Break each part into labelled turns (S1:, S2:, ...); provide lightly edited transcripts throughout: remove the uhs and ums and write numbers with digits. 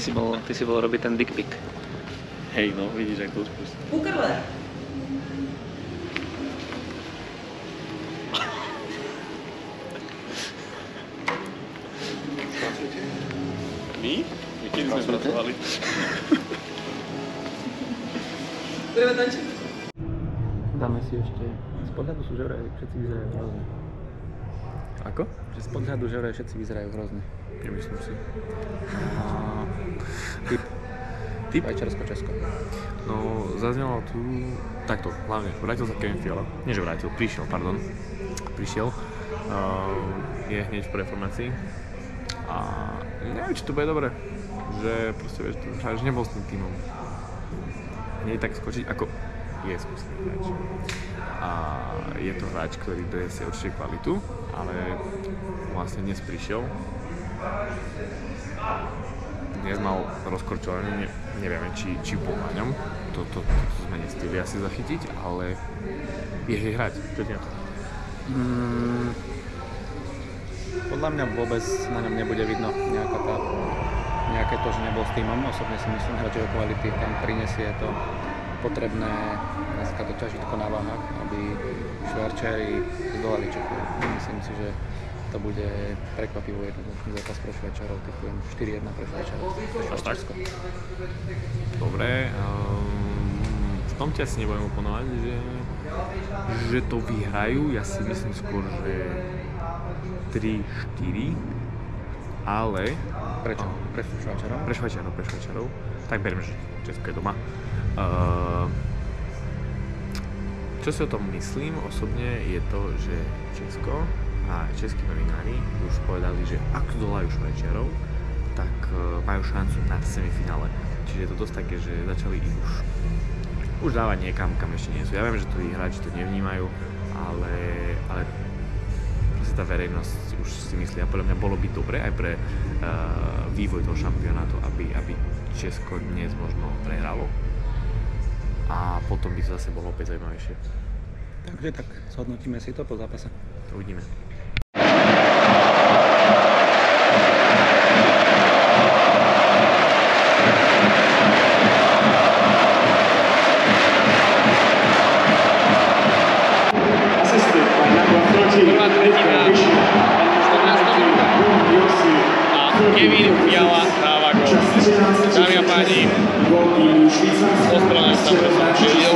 S1: Ty si bol robiť ten dick pic.
S2: Hej, no, vidíš, jak to spustí.
S3: Ukrle.
S2: My? My kedy sme pracovali?
S3: Budeme tančiť?
S1: Dáme si ešte... Z podhľadu sú, že vraj všetci vyzerajú hrozne.
S2: Ako?
S1: Že z podhľadu, že vraj všetci vyzerajú hrozne.
S2: Nemyslím si.
S1: Typ? Švajčiarsko-Česko.
S2: No, zaznelo tu... Takto, hlavne, vrátil sa Kevin Fiala. Nie, že vrátil, prišiel. Je hneď v preformácii. A neviem, či to bude dobre. Že proste, vieš, že nebol s tým tímom. Nie je tak skočiť, ako je skúsený hráč. A je to hráč, ktorý donesie určite kvalitu, ale vlastne dnes prišiel. Dnes mal rozkorčovaný, nevieme, či bol na ňom. To sme nestihli asi zachytiť, ale je hráč. Čo ti na to?
S1: Podľa mňa vôbec na ňom nebude vidno nejaké to, že nebol s týmom. Osobne si myslím, hráč jeho kvality tam prinesie to potrebné dneska to ťažitko na váhach, aby Švajčiari zdolali Čechov. Myslím si, že to bude prekvapivo jednoduchý zápas pre Švajčiarov. Typujem 4-1 pre Švajčiarov. Švajčiarsko.
S2: Dobre, v tom ti asi nebudem oponovať, že to vyhrajú. Ja si myslím skôr, že 3-4, ale...
S1: Prečo? Pre Švajčiarov?
S2: Pre Švajčiarov. Tak beriem, že Česko je doma. Čo si o tom myslím osobne je to, že Česko a českí novinári už povedali, že ak zdolajú Švajčiarov, tak majú šancu na semifinále. Čiže je to dosť také, že začali ich už dávať niekam, kam ešte nie sú. Ja viem, že tu hráči to nevnímajú, ale tá verejnosť už si myslí, a podľa mňa bolo by dobre aj pre vývoj toho šampionátu, aby Česko dnes možno prehralo. A potom by to zase bolo opäť zaujímavejšie.
S1: Takže tak, zhodnotíme si to po zápase.
S2: Uvidíme.
S4: Prvá tretina, 14. minúta. A Kevin Fiala dáva gól. Dámy a páni, ospravedlňujem sa, že som prišiel,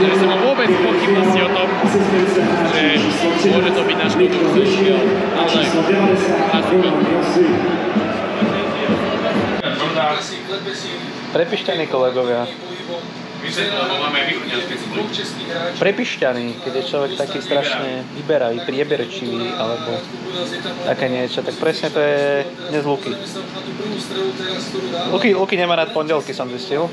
S4: že som mal vôbec pochybnosti o tom, že môže to byť náš kultúr, ktorý šiel naozaj
S1: Prepišťaní kolegovia. Prepišťaný, keď je človek taký strašne vyberavý, prieberčivý alebo také niečo, tak presne to je dnes Luky. Luky nemá rád pondelky, som zistil.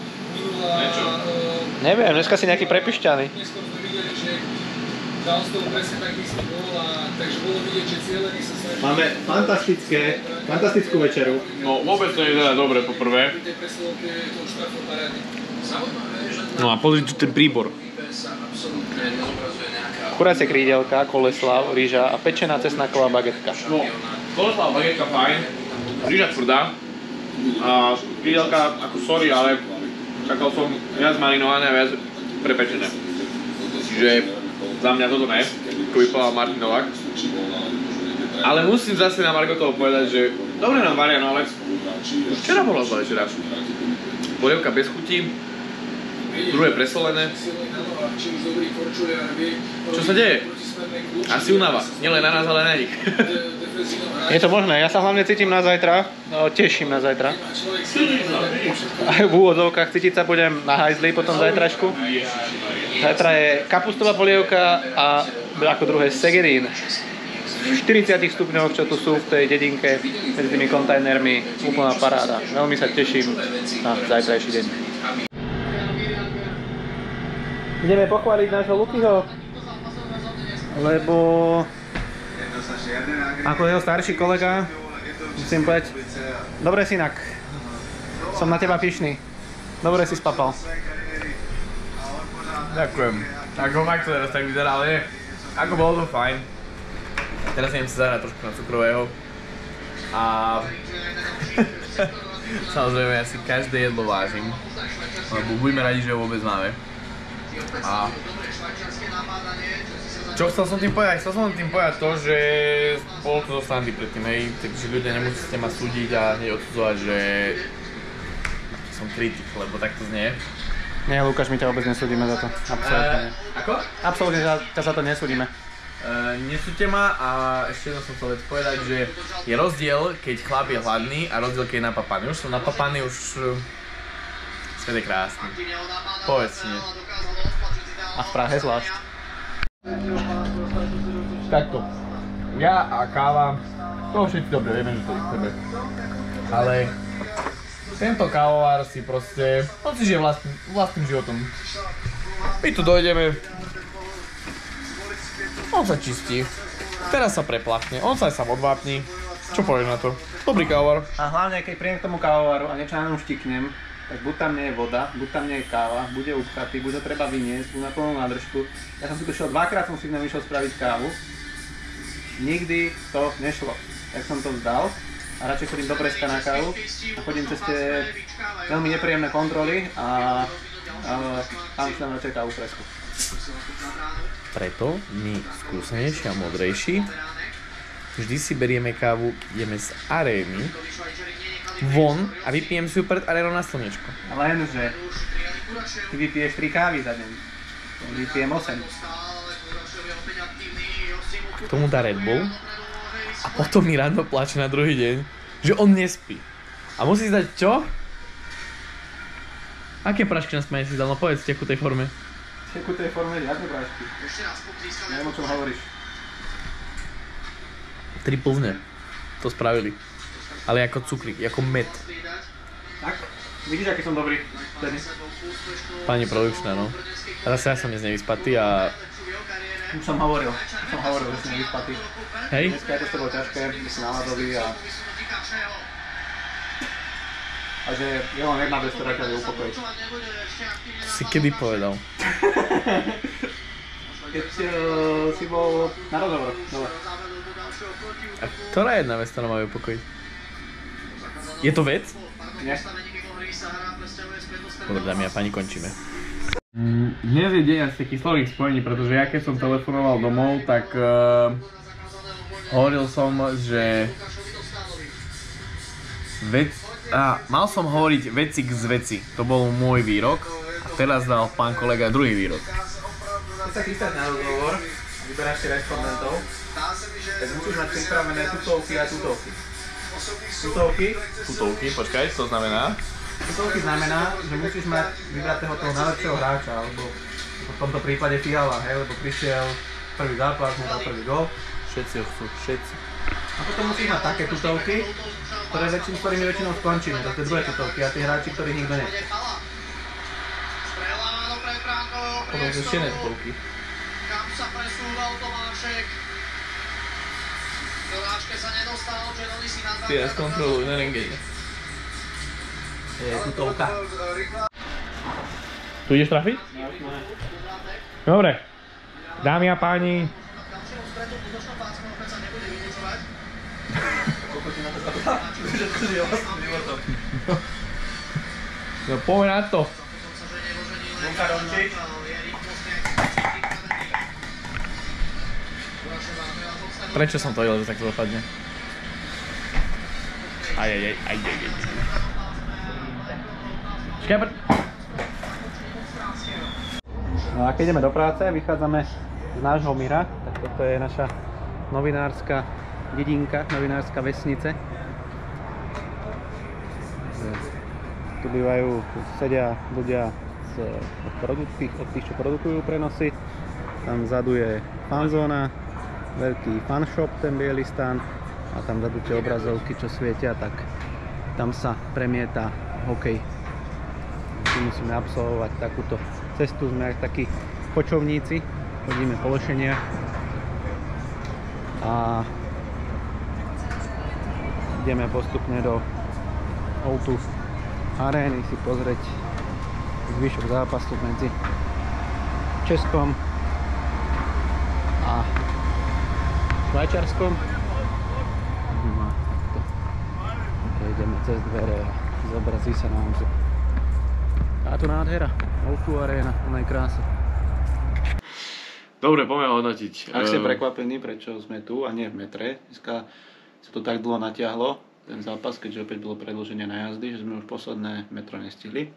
S1: Neviem, dneska si nejaký prepišťaný.
S5: Máme fantastickú večeru.
S4: No vôbec to nie je dobre poprvé. No a pozri tu ten príbor.
S1: Kuracie krídelka, koleslav, rýža a pečená cesnaková bagetka.
S4: No, koleslav bagetka fajn, rýža tvrdá a krídelka ako sorry, ale čakal som viac marinované a viac prepečené. Čiže za mňa toto ne, ako by povedal Martin Novák. Ale musím zase na Margo toho povedať, že dobre nám varia, no ale včera bola zlá večera. Polievka bez chutí, druhé presolené. Čo sa deje? Asi únava, nielen na nás, ale na nich.
S1: Je to možné, ja sa hlavne cítim na zajtra, teším na zajtra. Aj v úvodzovkách cítiť sa budem na hajzli po tom zajtrašku. Zajtra je kapustová polievka a ako druhé segerín. V 40 stupňoch, čo tu sú v tej dedinke medzi tými kontajnermi, úplná paráda. Veľmi sa teším na zajtrajší deň. Ideme pochváliť nášho Lukyho, lebo ako jeho starší kolega musím povedať, dobre synak, som na teba pyšný, dobre si spapal.
S4: Ďakujem. Ako Max to teraz tak vyzerá, ale nie. Ako bolo to fajn. Teraz idem si zahrať trošku na cukrového. A
S2: Samozrejme, ja si každé jedlo vážim, lebo buďme radi, že ho vôbec máme. A čo chcel som tým povedať? Chcel som tým povedať to, že bolo to zo srandy predtým, hej, takže ľudia nemusíte ma súdiť a hneď odsudzovať, že som kritik, lebo tak to znie.
S1: Nie, Lukáš, my ťa vôbec nesúdime za to. Absolútne nie.
S2: Ako?
S1: Absolútne ťa za to nesúdime.
S2: Nesúďte ma a ešte jedno som chcel vec povedať, že je rozdiel, keď chlap je hladný a rozdiel, keď je napapaný. Už som napapaný, už svet je krásny. Povedz nie.
S1: A v Prahe zvlášť.
S2: Takto. Ja a káva, to všetci dobre vieme, že to je k tebe. Ale tento kávovár si proste, on si žije vlastným životom. My tu dojdeme, on sa čistí, teraz sa preplachne, on sa aj sám odvápni. Čo povieš na to? Dobrý kávovar.
S1: A hlavne, keď prídem k tomu kávovaru a niečo na ňom štiknem, tak buď tam nie je voda, buď tam nie je káva, bude upchatý, buď ho treba vyniesť, buď na plnú nádržku. Ja som si prišiel dvakrát, som si nevyšiel spraviť kávu. Nikdy to nešlo. Tak som to vzdal a radšej chodím do Preska na kávu a chodím cez tie veľmi nepríjemné kontroly a tam si dám radšej kávu v Presku.
S2: Preto my skúsenejší a modrejší vždy si berieme kávu, ideme z arény von a vypijem si ju pred arénou na slnečko.
S1: Lenže ty vypiješ 3 kávy za deň. Ja vypijem 8.
S2: K tomu dá Red Bull a potom mi ráno plače na druhý deň, že on nespí. A musí si dať čo? Aké prašky na spanie si dal? No povedz v tekutej forme.
S1: V tekutej forme žiadne prášky. Neviem, o čom hovoríš.
S2: Triple to spravili. Ale ako cukrík, ako med.
S1: Tak? Vidíš, aký som dobrý vtedy?
S2: Pani produkčná, no. Teraz ja som dnes nevyspatý a...
S1: Už som hovoril, že si nevyspatý.
S2: Hej?
S1: Dneska je to s tebou ťažké, že si náladový a že je len jedna vec, ktorá ťa vie upokojiť.
S2: Si kedy povedal?
S1: Keď si bol na rozhovor, dole.
S2: A ktorá jedna vec, ktorá ma vie upokojiť? Je to vec?
S1: Nie?
S2: Dobre, dámy a páni, končíme. Dnes je deň asi kyslorých spojení, pretože ja keď som telefonoval domov, tak hovoril som, že mal som hovoriť veci k zveci. To bol môj výrok a teraz dal pán kolega druhý výrok.
S1: Keď sa chystáš na rozhovor, vyberáš si respondentov, tak musíš mať pripravené tutovky a tutovky.
S2: Tutovky, počkaj, to znamená?
S1: Tutovky znamená, že musíš mať vybratého toho najlepšieho hráča, alebo v tomto prípade Fiala, hej, lebo prišiel prvý zápas, nedal prvý gól.
S2: Všetci ho chcú, všetci.
S1: A potom musíš mať také tutovky, ktorými väčšinou skončíme, to sú dve tutovky a tí hráči, ktorých nikto nechce.
S2: Potom sú ešte iné tutovky.
S6: Kam sa presúval Tomášek? Do náčke sa nedostal, Giannoni si nazval.
S2: Ty ja skontroluj na rengene.
S1: Je tutovka.
S2: Tu ideš trafiť? Dobre. Dámy a páni. No poďme na to. Prečo som to vedel, že takto dopadne? Aj. Škapr.
S1: No a keď ideme do práce, vychádzame z nášho Mira, tak toto je naša novinárska dedinka, novinárska vesnice. Tu bývajú, sedia ľudia od tých, čo produkujú prenosy. Tam vzadu je fanzóna, veľký fanshop, ten biely stan, a tam vzadu tie obrazovky, čo svietia, tak tam sa premieta hokej. Tu musíme absolvovať takúto cestu, sme aj takí kočovníci, chodíme po lešeniach a ideme postupne do O2 arény si pozrieť zvyšok zápasu medzi Českom a Švajčiarskom. Ideme cez dvere a Zobrazí sa nám, že táto nádhera, O2 Arena, plnej kráse.
S2: Dobre, poďme hodnotiť.
S1: Ak ste prekvapení, prečo sme tu a nie v metre, dneska sa to tak dlho natiahlo, ten zápas, keďže opäť bolo predĺženie na jazdy, že sme už posledné metro nestihli.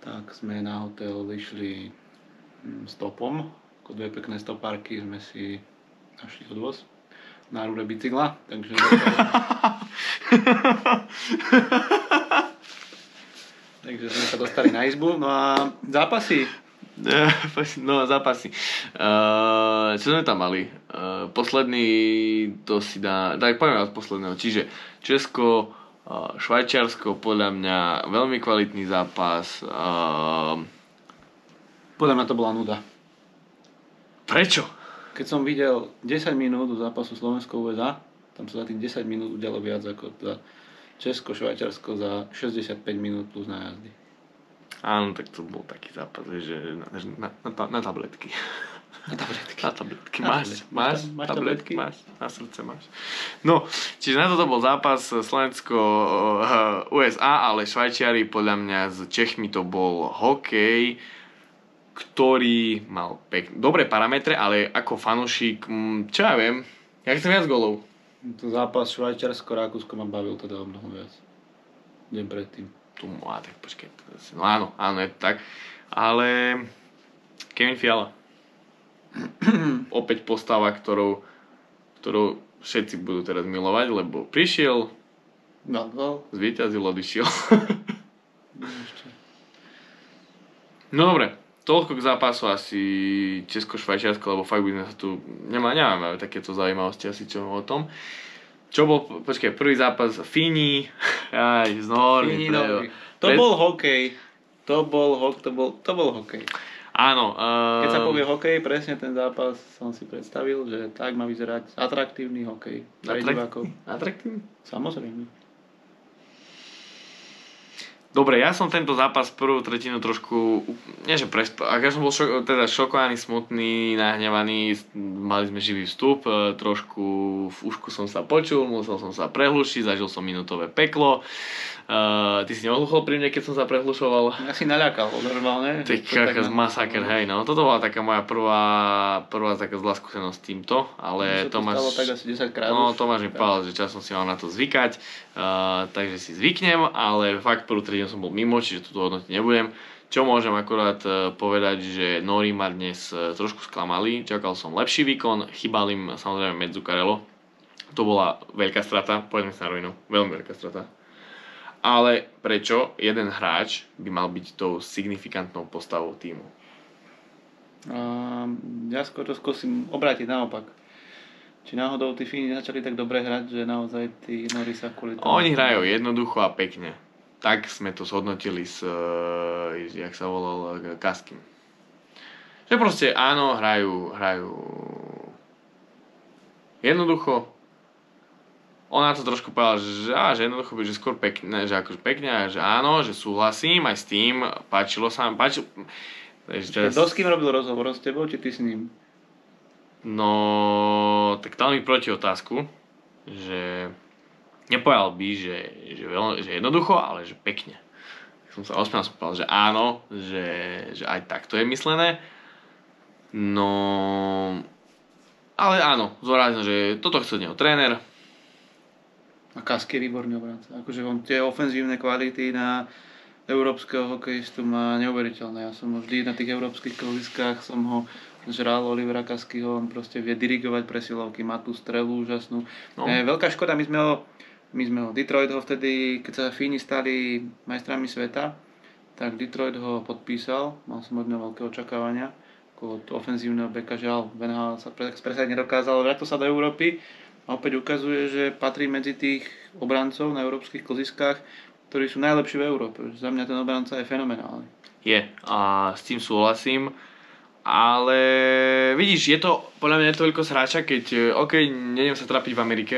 S1: Tak sme na hotel išli stopom, ako dve pekné stopárky sme si našli odvoz na rúre bicykla, takže takže sme sa dostali na izbu, no a zápasy.
S2: No, zápasy. Čo sme tam mali? Posledný, to si dá... Tak poďme od posledného. Čiže Česko, Švajčiarsko, podľa mňa veľmi kvalitný zápas.
S1: Podľa mňa to bola nuda.
S2: Prečo?
S1: Keď som videl 10 minút do zápasu Slovensko-USA, tam sa za tých 10 minút udialo viac ako za Česko-Švajčiarsko za 65 minút plus na jazdy.
S2: Áno, tak to bol taký zápas, že na tabletky.
S1: Na tabletky.
S2: Na tabletky. Máš
S1: tabletky?
S2: Máš, na srdce máš. No, čiže na toto bol zápas Slovensko USA, ale Švajčiari podľa mňa s Čechmi to bol hokej, ktorý mal dobré parametre, ale ako fanúšik, čo ja viem, ja chcem viac golov.
S1: To zápas Švajčiarsko-Rakúsko ma bavil teda o mnoho viac. Deň predtým.
S2: Tak počkej. No áno, je to tak. Ale Kevin Fiala. Opäť postava, ktorou všetci budú teraz milovať, lebo prišiel, zvíťazil, odišiel. No dobre, toľko k zápasu asi Česko-Švajčiarsko, lebo fakt by sme sa tu... Nemáme takéto zaujímavosti asi čo o tom. Čo bol, počkaj, prvý zápas Fíni, aj z Normy.
S1: To bol hokej. To bol hokej.
S2: Áno.
S1: Keď sa povie hokej, presne ten zápas som si predstavil, že tak má vyzerať atraktívny hokej.
S2: Atraktívny?
S1: Samozrejme.
S2: Dobre, ja som tento zápas prvú tretinu trošku, nie že ak ja som bol teda šokovaný, smutný, nahnevaný, mali sme živý vstup, trošku v ušku som sa počul, musel som sa prehlušiť, zažil som minútové peklo. Ty si neohluchol pri mne, keď som sa prehlušoval?
S1: Ja si naľakal, normálne.
S2: Ty kakas masaker, hej, no. Toto bola taká moja prvá taká zlá skúsenosť s týmto, ale
S1: Tomáš... To tak asi 10 krát.
S2: No, Tomáš mi povedal, že časom si mal na to zvykať, takže si zvyknem, ale fakt prvú tretinu som bol mimo, čiže túto hodnotiť nebudem. Čo môžem akorát povedať, že Nori ma dnes trošku sklamali, čakal som lepší výkon, chýbal im samozrejme Zuccarello. To bola veľká strata, poďme sa na rovinu, veľmi veľká strata. Ale prečo jeden hráč by mal byť tou signifikantnou postavou tímu?
S1: Ja skôr to skúsim obrátiť naopak. Či náhodou tí Fíni začali tak dobre hrať, že naozaj tí Nori sa kvôli tomu...
S2: Oni hrajú jednoducho a pekne. Tak sme to zhodnotili s, jak sa volal, Kaským. Že proste áno, hrajú jednoducho. Ona to trošku povedala, že jednoducho by, že skôr pekne, že akože pekne, že áno, že súhlasím aj s tým, páčilo sa mi,
S1: Kto s kým robil rozhovor, s tebou, či ty s ním?
S2: No, tak dal mi proti otázku, že nepovedal by, že jednoducho, ale že pekne. Som sa osmial, som povedal, že áno, že aj takto je myslené. No, ale áno, zvorazil, že toto chce od neho tréner.
S1: A Kasky je výborný obranca. Akože on tie ofenzívne kvality na európskeho hokejistu má neuveriteľné. Ja som ho vždy na tých európskych kolískách som ho žral, Olivera Kaskyho, on proste vie dirigovať presilovky, má tú strelu úžasnú. No. Veľká škoda, my sme ho Detroit ho vtedy, keď sa Fíni stali majstrami sveta, tak Detroit ho podpísal, mal som od neho veľké očakávania, ako od ofenzívneho beka, žiaľ, Benhal sa presadiť nedokázal, vrátil sa do Európy a opäť ukazuje, že patrí medzi tých obrancov na európskych kolískach, ktorí sú najlepší v Európe. Za mňa ten obranca je fenomenálny.
S2: Je, a s tým súhlasím. Ale vidíš, je to, podľa mňa je to veľkosť hráča, keď, nejdem sa trápiť v Amerike,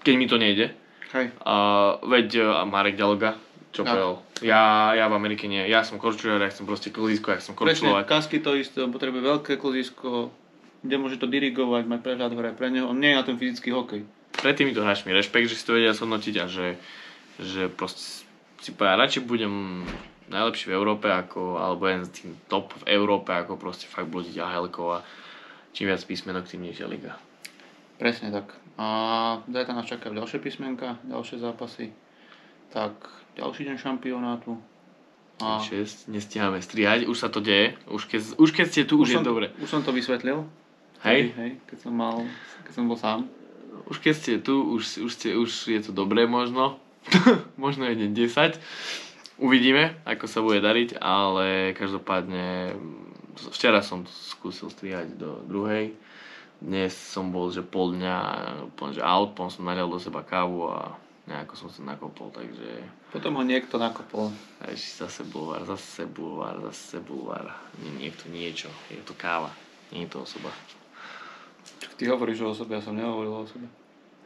S2: keď mi to nejde.
S1: Hej.
S2: Veď Marek Ďaloga, čo povedal, ja v Amerike nie, ja som korčuliar, ja chcem proste klzisko, ja chcem korčulovať.
S1: Presne, Kasky to isté, on potrebuje veľké klzisko, kde môže to dirigovať, mať prehľad hore pre neho, on nie je na ten fyzický hokej.
S2: pred týmito hráčmi rešpekt, že si to vedia zhodnotiť a že proste si povedať, radšej budem najlepší v Európe alebo jeden z tým top v Európe, ako proste fakt blúdiť Ahelkov a čím viac písmenok, tým nižšia liga.
S1: Presne tak. A zajtra nás čakajú ďalšie písmenka, ďalšie zápasy. Tak, ďalší deň šampionátu. A
S2: 6, nestíhame strihať, už sa to deje, už keď ste tu, už je dobre.
S1: Už som to vysvetlil.
S2: Hej?
S1: Keď som bol sám.
S2: Už keď ste tu, už je to dobré možno. Možno je deň 10. Uvidíme, ako sa bude dariť, ale každopádne včera som skúsil strihať do druhej. Dnes som bol, že pol dňa úplne, že out, potom som nalial do seba kávu a nejako som sa nakopol, takže...
S1: Potom ho niekto nakopol.
S2: Zase bulvár. Nie niekto niečo, je to káva, nie je to osoba.
S1: Čo ty hovoríš o osobe, ja som nehovoril o osobe.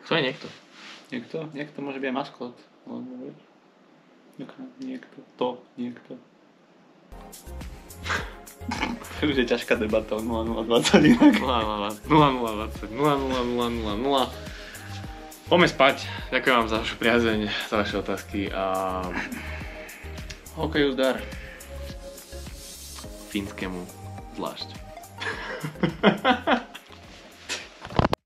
S2: Kto je niekto?
S1: Niekto môže byť aj maskot. Niekto. To už je ťažká debata o 0020 inak.
S2: 0020. Poďme spať. Ďakujem vám za vašu priazeň, za vaše otázky a
S1: Hokeju zdar.
S2: fínskemu zvlášť.